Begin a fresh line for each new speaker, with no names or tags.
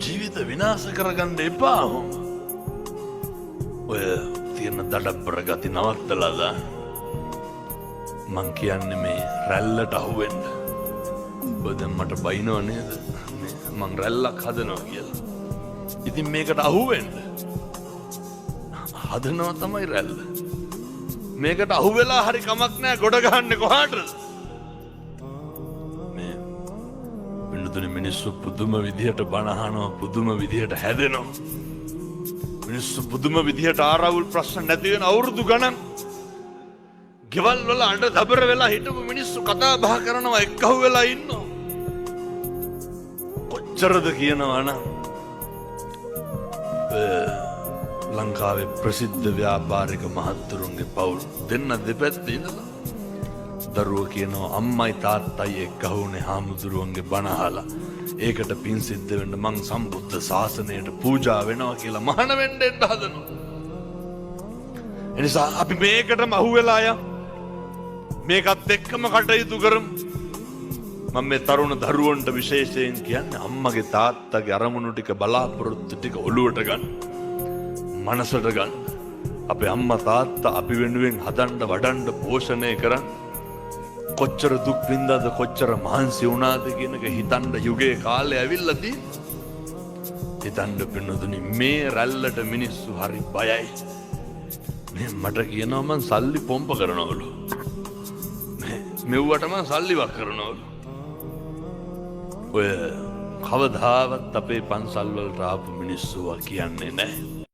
ජීවිත විනාශ කරගන්න එපා. ඔය තියෙන දඩබ්බර ගති නවත්තලා දාන්න. මං කියන්නේ මේ රැල්ලට අහුවෙන්න. ඔය දැන් මට බයිනව නේද? මං රැල්ලක් හදනවා කියලා. ඉතින් මේකට අහුවෙන්න. හදනවා තමයි රැල්ල. මේකට අහුවෙලා හරි කමක් නැහැ ගොඩ ගහන්නේ කොහාටද? මේ වෙනතුනේ මිනිස්සු පුදුම විදියට බණ අහනවා, පුදුම විදියට හැදෙනවා. මිනිස්සු පුදුම විදියට ආරවුල් ප්‍රශ්න නැති වෙන අවුරුදු ගණන් ගෙවල් වල අඬ දබර වෙලා හිටපු මිනිස්සු කතා බහ කරනවා එක්කහුව වෙලා ඉන්නවා. කොච්චරද කියනවා නම් ලංකාවේ ප්‍රසිද්ධ ව්‍යාපාරික මහත්තුරුන්ගේ පවුල් දෙන්න දෙපැත්තේ ඉඳලා දරුවෝ කියනවා අම්මයි තාත්තයි එක්කහුනේ හාමුදුරුවන්ගේ බණ අහලා ඒකට පින් සිද්ධ වෙන්න මං සම්බුද්ධ ශාසනයට පූජා වෙනවා කියලා මහාන වෙන්න හදනවා. එනිසා අපි මේකටම අහුවෙලා මේකත් එක්කම කටයුතු කරමු. මම මේ තරුණ දරුවන්ට විශේෂයෙන් කියන්නේ අම්මගේ තාත්තගේ අරමුණු ටික බලාපොරොත්තු ටික ඔළුවට ගන්න. මනසට ගන්න. අපේ අම්මා තාත්තා අපි වෙනුවෙන් හදන්න වඩන්න පෝෂණය කරන් කොච්චර දුක් විඳාද කොච්චර මහන්සි වුණාද කියන එක හිතන්න යුගයේ කාලේ ඇවිල්ලා තියෙන්නේ. හිතන්න පින්නතුනි මේ රැල්ලට මිනිස්සු හරි බයයි. මේ මට කියනවා මං සල්ලි පොම්ප කරනවලු. මෙව්වට මං සල්ලි වක් කරනවලු. ඔය කවදාවත් අපේ පන්සල් වලට ආපු මිනිස්සුවා කියන්නේ නැහැ.